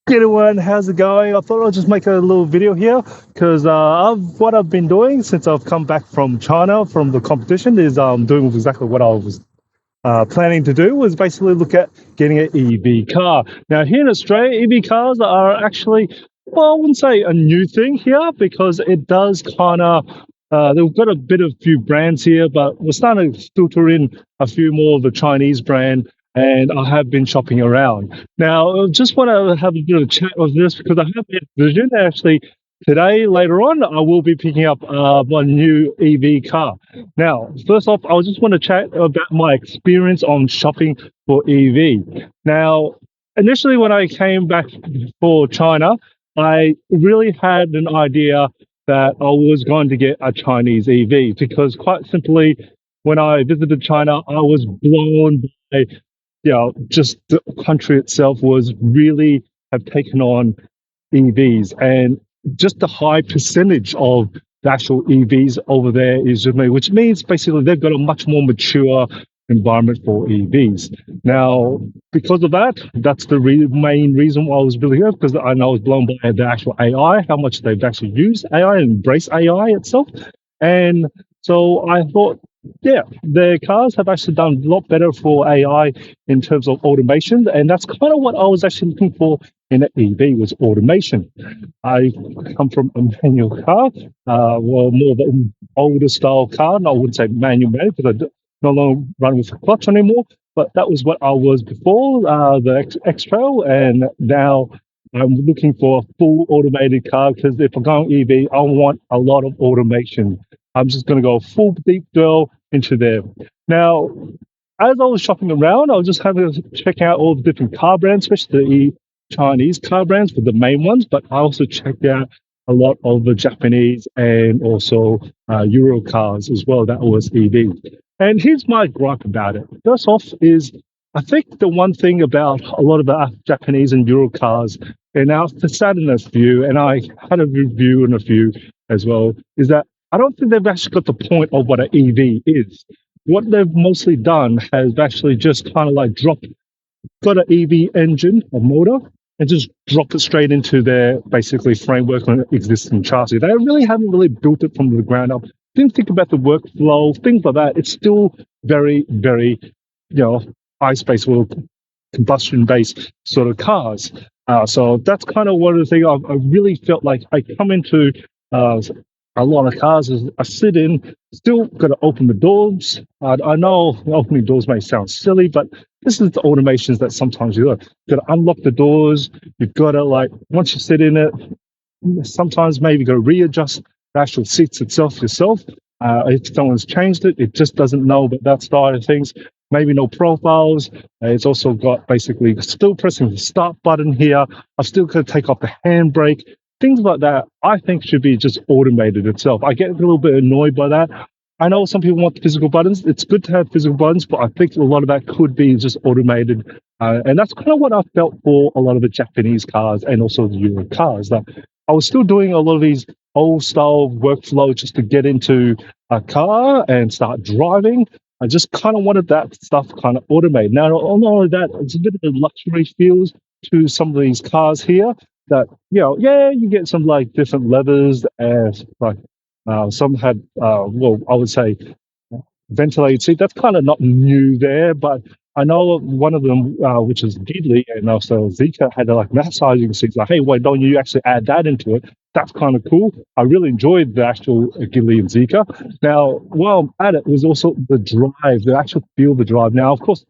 Good one, how's it going? I thought I'll just make a little video here because what I've been doing since I've come back from China from the competition is doing exactly what I was planning to do was basically look at getting an EV car. Now, here in Australia, EV cars are actually, well, I wouldn't say a new thing here because it does kind of, they've got a bit of few brands here, but we're starting to filter in a few more of the Chinese brand. And I have been shopping around. Now, I just want to have a bit of a chat of this because I have a vision actually today, later on, I will be picking up my new EV car. Now, first off, I just want to chat about my experience on shopping for EV. Now, initially, when I came back for China, I really had an idea that I was going to get a Chinese EV because, quite simply, when I visited China, I was blown by, just the country itself was really have taken on EVs, and just the high percentage of the actual EVs over there is just me, which means basically they've got a much more mature environment for EVs. Now, because of that, that's the main reason why I was really here, because I know I was blown by the actual AI, how much they've actually used AI and embrace AI itself. And so I thought, yeah, their cars have actually done a lot better for AI in terms of automation. And that's kind of what I was actually looking for in an EV was automation. I come from a manual car, well, more of an older style car. And I wouldn't say manual because no longer run with a clutch anymore. But that was what I was before the X Trail, and now I'm looking for a full automated car because if I'm going EV, I want a lot of automation. I'm just going to go full deep drill into there. Now, as I was shopping around, I was just having to check out all the different car brands, especially the Chinese car brands for the main ones, but I also checked out a lot of the Japanese and also Euro cars as well. That was EV. And here's my gripe about it. First off, is I think the one thing about a lot of the Japanese and Euro cars, and now to sadden a few, and I had a review and a few as well, is that I don't think they've actually got the point of what an EV is. What they've mostly done has actually just kind of like got an EV engine or motor and just drop it straight into their basically framework on existing chassis. They really haven't really built it from the ground up. Didn't think about the workflow, things like that. It's still very, very, ice-based or combustion-based sort of cars. So that's kind of one of the things I really felt like I come into uh, a lot of cars is I sit in, still got to open the doors. I know opening doors may sound silly, but this is the automations that sometimes you got to unlock the doors. You've got to like once you sit in it, sometimes maybe got to readjust the actual seats itself yourself. If someone's changed it, it just doesn't know about that side of things. Maybe no profiles. It's also got basically still pressing the start button here. I've still got to take off the handbrake. Things like that, I think, should be just automated itself. I get a little bit annoyed by that. I know some people want physical buttons. It's good to have physical buttons, but I think a lot of that could be just automated. And that's kind of what I felt for a lot of the Japanese cars and also the Euro cars. That I was still doing a lot of these old style workflow just to get into a car and start driving. I just kind of wanted that stuff kind of automated. Now, not only that, it's a bit of a luxury feels to some of these cars here that, yeah, you get some like different levers and like some had, well, I would say ventilated seat. That's kind of not new there, but I know one of them, which is Geely and also Zika, had like massaging seats. Like, hey, why don't you actually add that into it? That's kind of cool. I really enjoyed the actual Geely and Zika. Now, while I'm at it, was also the drive, the actual feel of the drive. Now, of course,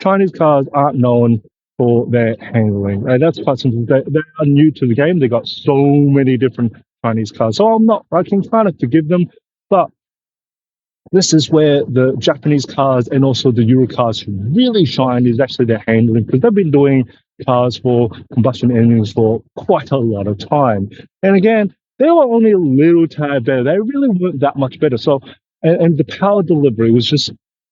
Chinese cars aren't known for their handling. And that's quite simple. They are new to the game. They got so many different Chinese cars. So I can kind of forgive them. But this is where the Japanese cars and also the Euro cars really shine is actually their handling because they've been doing cars for combustion engines for quite a lot of time. And again, they were only a little tad better. They really weren't that much better. So, and the power delivery was just,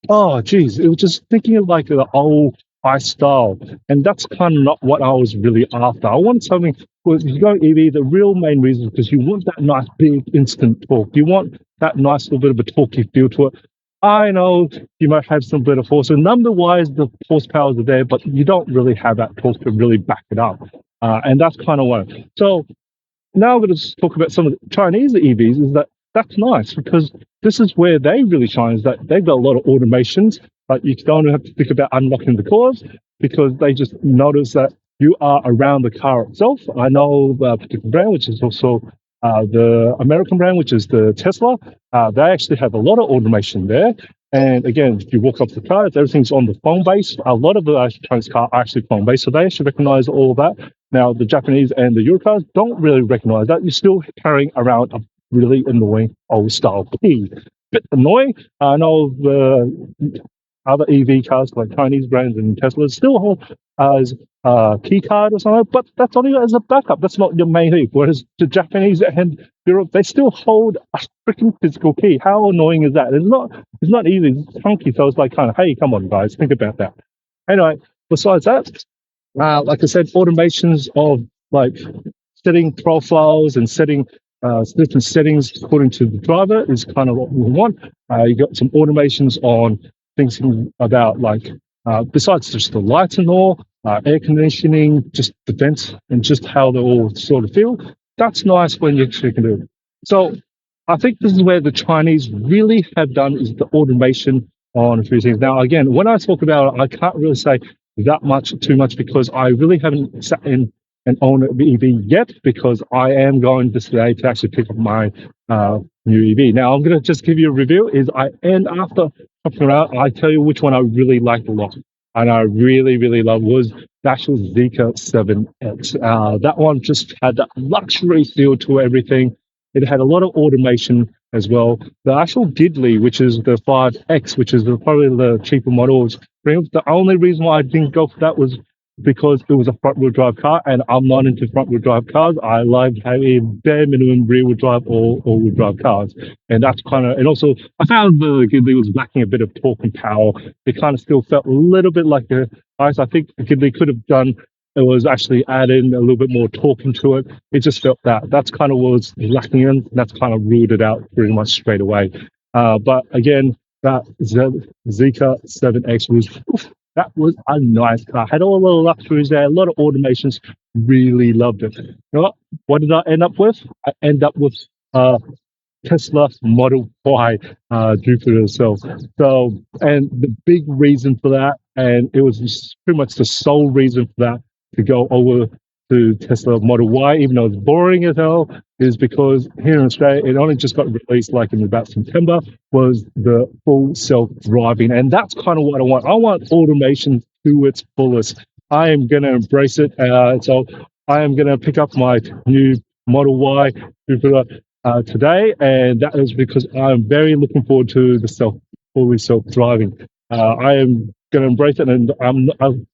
oh, geez, it was just thinking of like the old ice style. And that's kind of not what I was really after. I want something, well, if you go EV, the real main reason is because you want that nice big instant torque. You want that nice little bit of a torquey feel to it. I know you might have some bit of force, and number wise, the horsepowers are there, but you don't really have that torque to really back it up. and that's kind of one. So now I'm going to talk about some of the Chinese EVs. Is that that's nice because this is where they really shine. Is that they've got a lot of automations, but you don't have to think about unlocking the cars because they just notice that you are around the car itself. I know the particular brand, which is also the American brand, which is the Tesla. They actually have a lot of automation there. And again, if you walk up to the car, everything's on the phone base. A lot of the Chinese cars are actually phone based, so they actually recognize all of that. Now, the Japanese and the Eurocars don't really recognize that. You're still carrying around a really annoying old style key. Bit annoying. I know the other EV cars like Chinese brands and Tesla still hold as a key card or something, but that's only as a backup. That's not your main thing. Whereas the Japanese and Europe, they still hold a freaking physical key. How annoying is that? It's not easy. It's chunky. So it's like kind of, hey, come on, guys, think about that. Anyway, besides that, like I said, automations of like setting profiles and setting different settings according to the driver is kind of what we want. You got some automations on thinking about like besides just the lights and all, air conditioning, just the vents and just how they all sort of feel. That's nice when you actually can do it. So I think this is where the Chinese really have done is the automation on a few things. Now, again, when I talk about it, I can't really say that much too much because I really haven't sat in and own an EV yet because I am going this day to actually pick up my new EV. Now I'm going to just give you a review. And after shopping around, I tell you which one I really liked a lot, and I really love was the actual Zika 7X. That one just had that luxury feel to everything. It had a lot of automation as well. The actual Diddley, which is the 5X, which is probably the cheaper model, the only reason why I didn't go for that was because it was a front wheel drive car, and I'm not into front wheel drive cars. I like having bare minimum rear wheel drive or all wheel drive cars, and that's kind of. And also, I found the Ghibli was lacking a bit of torque and power. It kind of still felt a little bit like a ice. I think the Ghibli could have done. It was actually adding a little bit more torque into it. It just felt that. That's kind of what was lacking in. That's kind of ruled it out pretty much straight away. But again, that Zika 7X was that was a nice car. Had all the luxuries there, a lot of automations. Really loved it. You know what did I end up with? I end up with Tesla Model Y Jupiter itself. So, and the big reason for that, and it was pretty much the sole reason for that to go over to Tesla Model Y, even though it's boring as hell, is because here in Australia, it only just got released like in about September, was the full self-driving. And that's kind of what I want. I want automation to its fullest. I am going to embrace it. So I am going to pick up my new Model Y today, and that is because I'm very looking forward to the fully self-driving. I am going to embrace it, and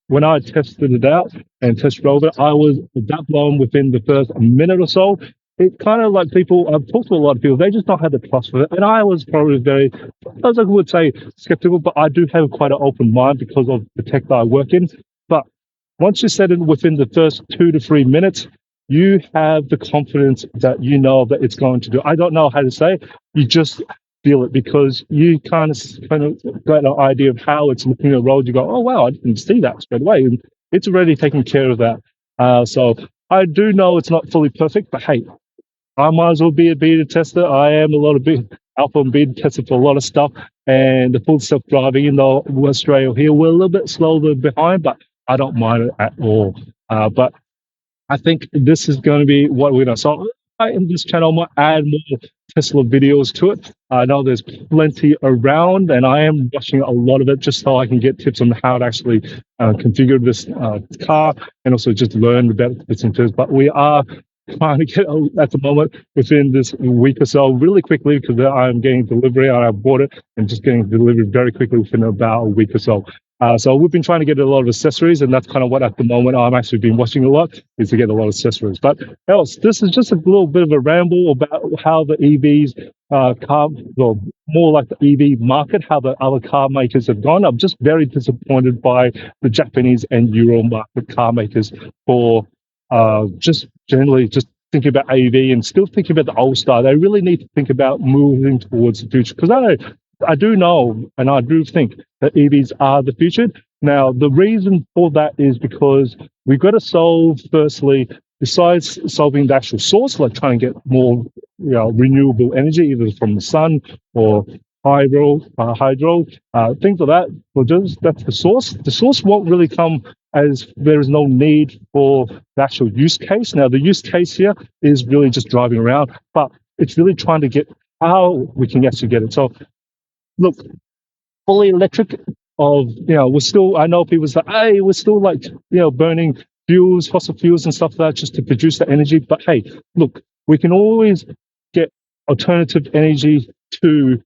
when I tested it out and test drove it, I was that blown within the first minute or so. It kind of like people, I've talked to a lot of people, they just don't have the trust for it. And I was probably as I would say, skeptical, but I do have quite an open mind because of the tech that I work in. But once you set it within the first 2 to 3 minutes, you have the confidence that you know that it's going to do. I don't know how to say it. You just feel it because you kind of got an idea of how it's looking at the road. You go, oh, wow, I didn't see that straight away. And it's already taken care of that. So I do know it's not fully perfect, but hey, I might as well be a beta tester. I am a lot of alpha and beta tester for a lot of stuff. And the full self-driving, even though Australia here, we're a little bit slower behind, but I don't mind it at all. But I think this is going to be what we're going to. So in this channel, I might add more Tesla videos to it. I know there's plenty around, and I am watching a lot of it just so I can get tips on how to actually configure this car and also just learn about bits and pieces. But we are trying to get at the moment within this week or so really quickly because I'm getting delivery and I bought it and just getting delivered very quickly within about a week or so. So we've been trying to get a lot of accessories, and that's kind of what at the moment I'm actually been watching a lot is to get a lot of accessories. But else, this is just a little bit of a ramble about how the EVs well, more like the EV market, how the other car makers have gone. I'm just very disappointed by the Japanese and Euro market car makers for just generally just thinking about AV and still thinking about the old style. They really need to think about moving towards the future because I know I do know and I do think that EVs are the future. Now, the reason for that is because we've got to solve, firstly, besides solving the actual source, like trying to get more renewable energy, either from the sun or hydro, things like that. Well, just that's the source. The source won't really come as there is no need for the actual use case. Now, the use case here is really just driving around, but it's really trying to get how we can actually get it. So, look, fully electric of we're still, I know people say, hey, we're still like burning fuels, fossil fuels and stuff like that just to produce the energy, but hey, look, we can always get alternative energy to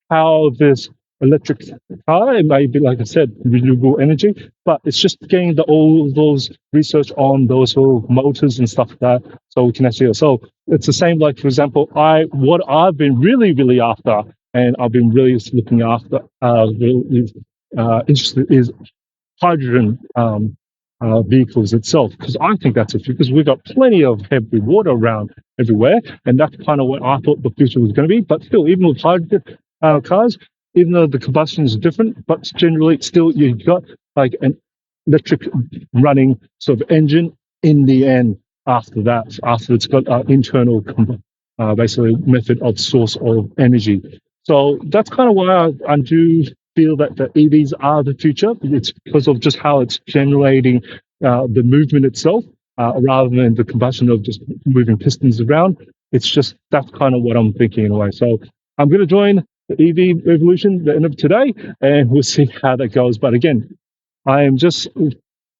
power this electric car. It may be, like I said, renewable energy, but it's just getting all those research on those whole motors and stuff like that, so we can actually. So it's the same. Like for example, what I've been really after, and I've been really looking after, really, interested is hydrogen vehicles itself, because I think that's a future, because we've got plenty of heavy water around everywhere, and that's kind of what I thought the future was going to be. But still, even with hydrogen cars, even though the combustion is different, but generally still you've got like an electric running sort of engine in the end after that, after it's got an internal basically method of source of energy. So that's kind of why I do feel that the EVs are the future. It's because of just how it's generating the movement itself, rather than the combustion of just moving pistons around. It's just that's kind of what I'm thinking in a way. So I'm going to join the EV revolution at the end of today, and we'll see how that goes. But again, I am just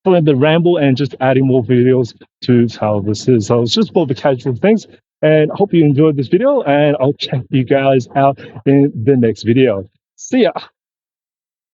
following the ramble and just adding more videos to how this is. So it's just more the casual things. And I hope you enjoyed this video, and I'll check you guys out in the next video. See ya.